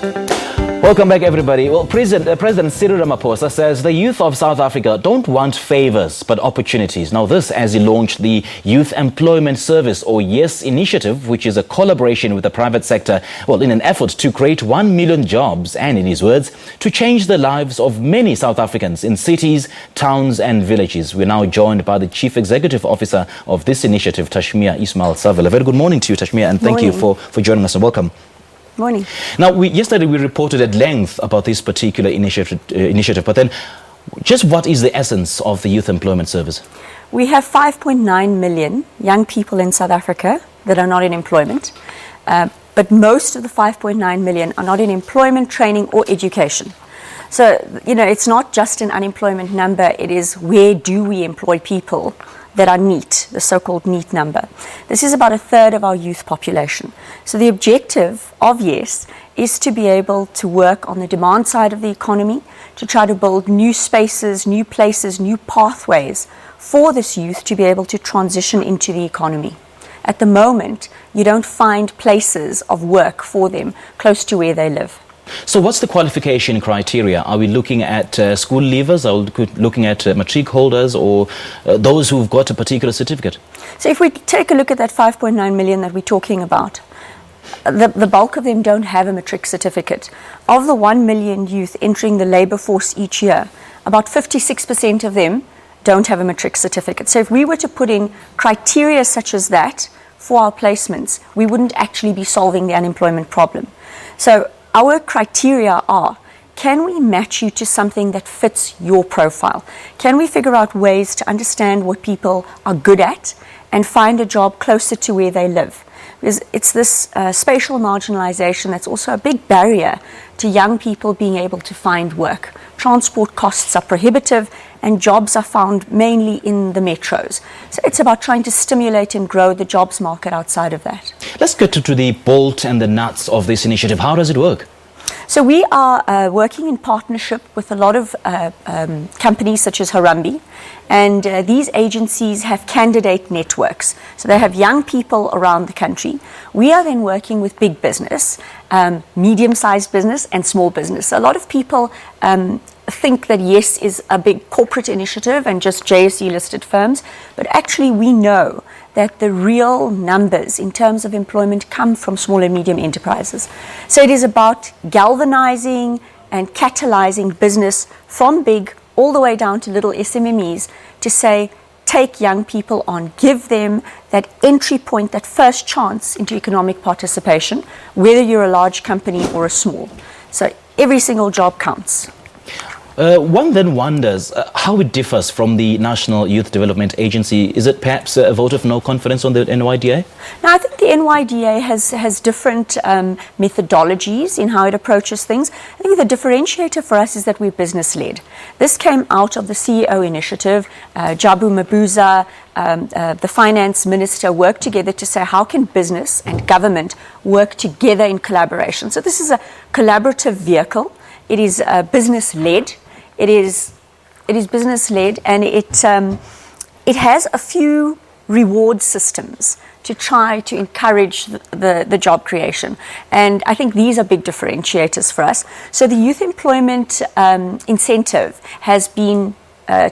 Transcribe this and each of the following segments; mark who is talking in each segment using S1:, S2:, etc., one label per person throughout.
S1: Welcome back, everybody. Well, President Cyril Ramaphosa says the youth of South Africa don't want favours but opportunities. Now, this as he launched the Youth Employment Service, or YES initiative, which is a collaboration with the private sector, well, in an effort to create 1 million jobs and, in his words, to change the lives of many South Africans in cities, towns and villages. We're now joined by the Chief Executive Officer of this initiative, Tashmia Ismail-Saville. A very good morning to you, Tashmia, and thank you for joining us and welcome.
S2: Morning.
S1: Now, yesterday we reported at length about this particular initiative, but then just what is the essence of the Youth Employment Service?
S2: We have 5.9 million young people in South Africa that are not in employment, but most of the 5.9 million are not in employment, training or education. So, it's not just an unemployment number, it is where do we employ people that are NEET, the so-called NEET number. This is about a third of our youth population. So the objective of YES is to be able to work on the demand side of the economy, to try to build new spaces, new places, new pathways for this youth to be able to transition into the economy. At the moment, you don't find places of work for them close to where they live.
S1: So what's the qualification criteria? Are we looking at school leavers? Are we looking at matric holders or those who've got a particular certificate?
S2: So if we take a look at that 5.9 million that we're talking about, the bulk of them don't have a matric certificate. Of the 1 million youth entering the labour force each year, about 56% of them don't have a matric certificate. So if we were to put in criteria such as that for our placements, we wouldn't actually be solving the unemployment problem. So our criteria are, can we match you to something that fits your profile? Can we figure out ways to understand what people are good at and find a job closer to where they live? Because it's this spatial marginalization that's also a big barrier to young people being able to find work. Transport costs are prohibitive and jobs are found mainly in the metros. So it's about trying to stimulate and grow the jobs market outside of that.
S1: Let's get to the bolt and the nuts of this initiative. How does it work?
S2: So we are working in partnership with a lot of companies such as Harambee, and these agencies have candidate networks. So they have young people around the country. We are then working with big business, medium-sized business and small business. A lot of people think that YES is a big corporate initiative and just JSE-listed firms, but actually we know that the real numbers in terms of employment come from small and medium enterprises. So it is about galvanizing and catalyzing business from big all the way down to little SMMEs to say, take young people on, give them that entry point, that first chance into economic participation, whether you're a large company or a small. So every single job counts.
S1: One then wonders how it differs from the National Youth Development Agency. Is it perhaps a vote of no confidence on the NYDA?
S2: Now, I think the NYDA has different methodologies in how it approaches things. I think the differentiator for us is that we're business-led. This came out of the CEO initiative. Jabu Mabuza, the finance minister, worked together to say how can business and government work together in collaboration. So this is a collaborative vehicle. It is business-led. It is business-led, and it has a few reward systems to try to encourage the job creation. And I think these are big differentiators for us. So the youth employment incentive has been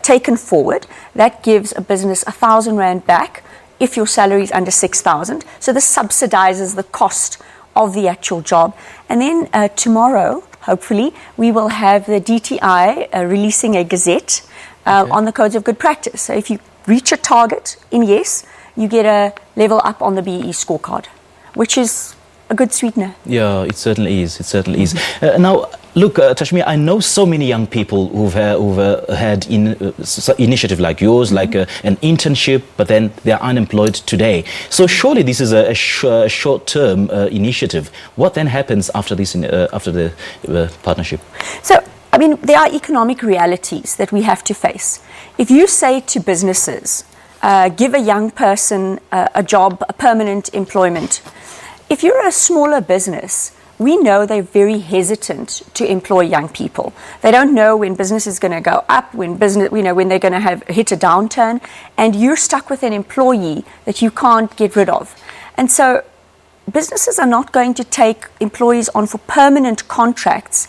S2: taken forward. That gives a business 1,000 Rand back if your salary is under 6,000. So this subsidizes the cost of the actual job. And then tomorrow, hopefully, we will have the DTI releasing a gazette on the codes of good practice. So if you reach a target in YES, you get a level up on the BEE scorecard, which is a good sweetener.
S1: Yeah, it certainly is. It certainly is. Now, look, Tashmia, I know so many young people who've had initiative like yours, like an internship, but then they're unemployed today. So surely this is a short-term initiative. What then happens after this, after the partnership?
S2: So, I mean, there are economic realities that we have to face. If you say to businesses, give a young person a job, a permanent employment, if you're a smaller business, we know they're very hesitant to employ young people. They don't know when business is going to go up, when they're going to hit a downturn, and you're stuck with an employee that you can't get rid of. And so businesses are not going to take employees on for permanent contracts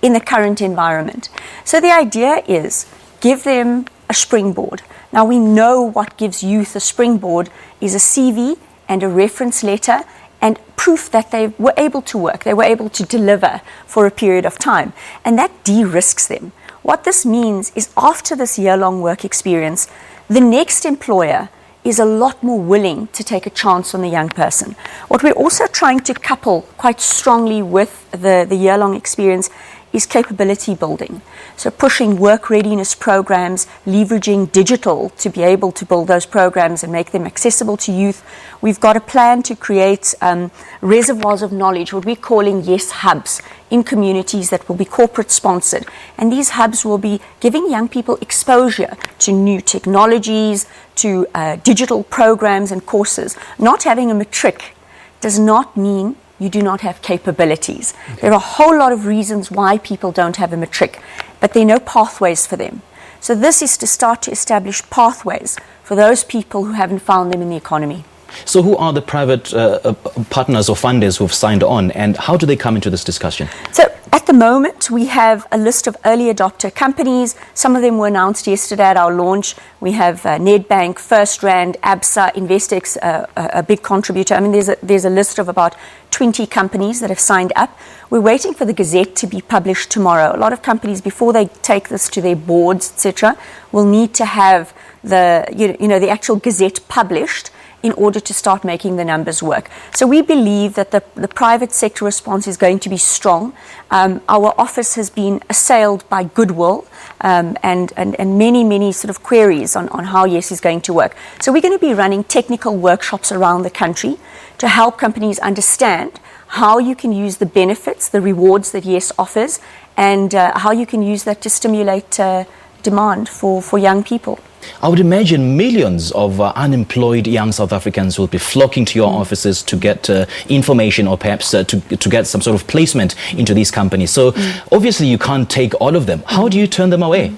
S2: in the current environment. So the idea is give them a springboard. Now we know what gives youth a springboard is a CV and a reference letter and proof that they were able to work, they were able to deliver for a period of time. And that de-risks them. What this means is after this year-long work experience, the next employer is a lot more willing to take a chance on the young person. What we're also trying to couple quite strongly with the year-long experience is capability building. So pushing work readiness programs, leveraging digital to be able to build those programs and make them accessible to youth. We've got a plan to create reservoirs of knowledge, what we're calling Yes Hubs, in communities that will be corporate sponsored. And these hubs will be giving young people exposure to new technologies, to digital programs and courses. Not having a matric does not mean you do not have capabilities. Okay. There are a whole lot of reasons why people don't have a matric, but there are no pathways for them. So this is to start to establish pathways for those people who haven't found them in the economy.
S1: So who are the private partners or funders who've signed on, and how do they come into this discussion?
S2: So at the moment, we have a list of early adopter companies. Some of them were announced yesterday at our launch. We have Nedbank, First Rand, ABSA, Investex, a big contributor. I mean, there's a list of about 20 companies that have signed up. We're waiting for the Gazette to be published tomorrow. A lot of companies, before they take this to their boards, etc., will need to have the actual Gazette published in order to start making the numbers work. So we believe that the private sector response is going to be strong. Our office has been assailed by goodwill and many sort of queries on how Yes is going to work. So we're going to be running technical workshops around the country to help companies understand how you can use the benefits, the rewards that Yes offers, and how you can use that to stimulate demand for young people.
S1: I would imagine millions of unemployed young South Africans will be flocking to your offices to get information, or perhaps to get some sort of placement into these companies. So obviously you can't take all of them. How do you turn them away?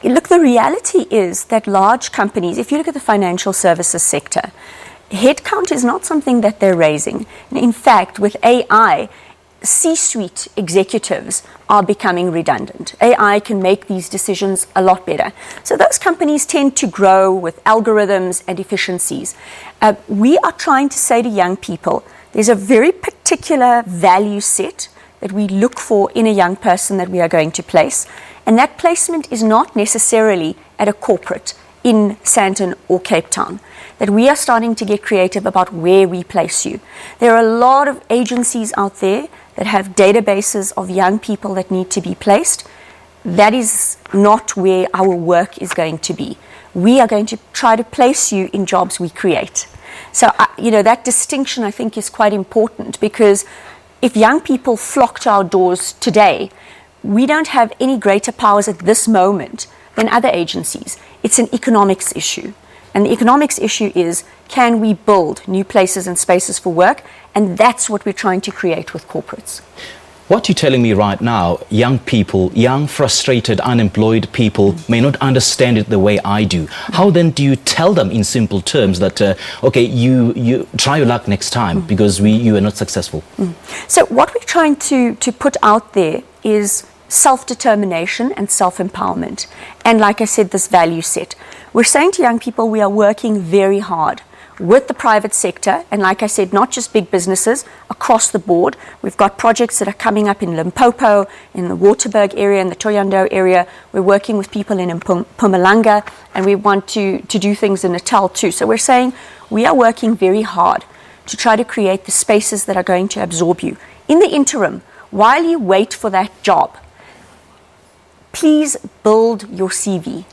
S2: Look, the reality is that large companies, if you look at the financial services sector, headcount is not something that they're raising. In fact, with AI, C-suite executives are becoming redundant. AI can make these decisions a lot better. So those companies tend to grow with algorithms and efficiencies. We are trying to say to young people, there's a very particular value set that we look for in a young person that we are going to place. And that placement is not necessarily at a corporate in Sandton or Cape Town. That we are starting to get creative about where we place you. There are a lot of agencies out there that have databases of young people that need to be placed. That is not where our work is going to be. We are going to try to place you in jobs we create. So, that distinction I think is quite important, because if young people flock to our doors today, we don't have any greater powers at this moment than other agencies. It's an economics issue. And the economics issue is, can we build new places and spaces for work? And that's what we're trying to create with corporates.
S1: What you're telling me right now, young people, young, frustrated, unemployed people may not understand it the way I do. How then do you tell them in simple terms that, okay, you try your luck next time because you are not successful?
S2: So what we're trying to put out there is self-determination and self-empowerment. And like I said, this value set. We're saying to young people, we are working very hard with the private sector, and like I said, not just big businesses, across the board. We've got projects that are coming up in Limpopo, in the Waterberg area, in the Thohoyandou area. We're working with people in Mpumalanga, and we want to do things in Natal too. So we're saying we are working very hard to try to create the spaces that are going to absorb you. In the interim, while you wait for that job, please build your CV.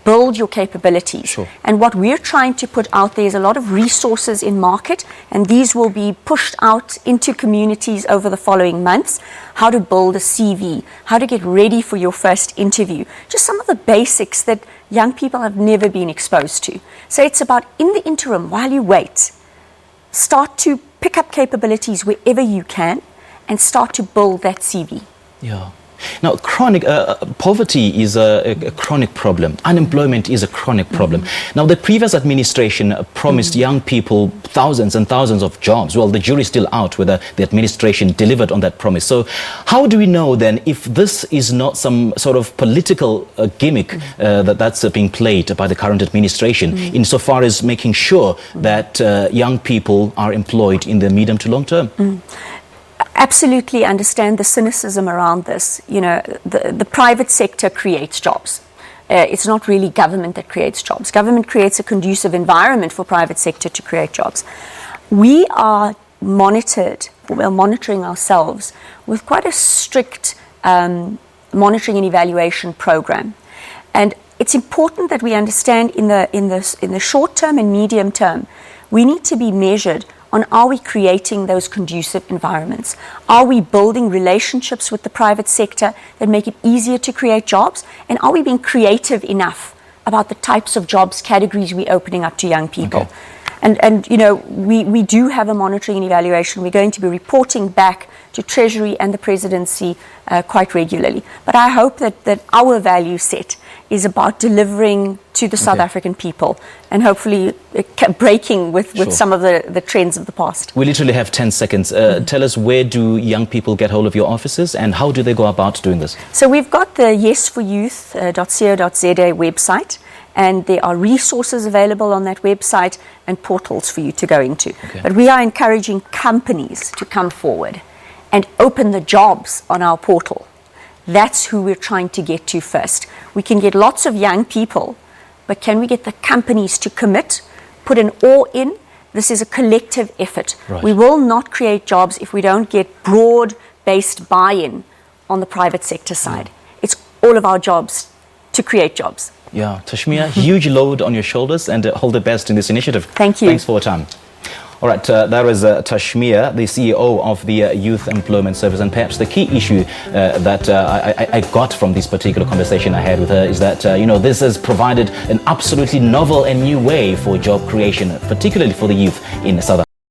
S2: Build your capabilities.
S1: Sure.
S2: And what we're trying to put out there is a lot of resources in market, and these will be pushed out into communities over the following months. How to build a CV, how to get ready for your first interview, just some of the basics that young people have never been exposed to. So it's about, in the interim, while you wait, start to pick up capabilities wherever you can and start to build that CV.
S1: Yeah. Now, chronic poverty is a chronic problem. Unemployment is a chronic problem. Now, the previous administration promised young people thousands and thousands of jobs. Well, the jury's still out whether the administration delivered on that promise. So how do we know then if this is not some sort of political gimmick that's being played by the current administration insofar as making sure that young people are employed in the medium to long term?
S2: Absolutely understand the cynicism around this. You know, the private sector creates jobs. It's not really government that creates jobs. Government creates a conducive environment for private sector to create jobs. We are monitoring ourselves with quite a strict monitoring and evaluation program. And it's important that we understand in the short term and medium term, we need to be measured on, are we creating those conducive environments? Are we building relationships with the private sector that make it easier to create jobs? And are we being creative enough about the types of jobs categories we're opening up to young people?
S1: Okay.
S2: And you know, we do have a monitoring and evaluation. We're going to be reporting back to Treasury and the Presidency quite regularly. But I hope that our value set is about delivering to the South African people and hopefully breaking with some of the trends of the past.
S1: We literally have 10 seconds. Tell us, where do young people get hold of your offices and how do they go about doing this?
S2: So we've got the yesforyouth.co.za website. And there are resources available on that website and portals for you to go into.
S1: Okay.
S2: But we are encouraging companies to come forward and open the jobs on our portal. That's who we're trying to get to first. We can get lots of young people, but can we get the companies to commit, put an all in? This is a collective effort.
S1: Right.
S2: We will not create jobs if we don't get broad-based buy-in on the private sector side. It's all of our jobs to create jobs.
S1: Yeah, Tashmia, huge load on your shoulders and all the best in this initiative.
S2: Thank you.
S1: Thanks for your time. All right, that was Tashmia, the CEO of the Youth Employment Service. And perhaps the key issue that I got from this particular conversation I had with her is that, you know, this has provided an absolutely novel and new way for job creation, particularly for the youth in South Africa.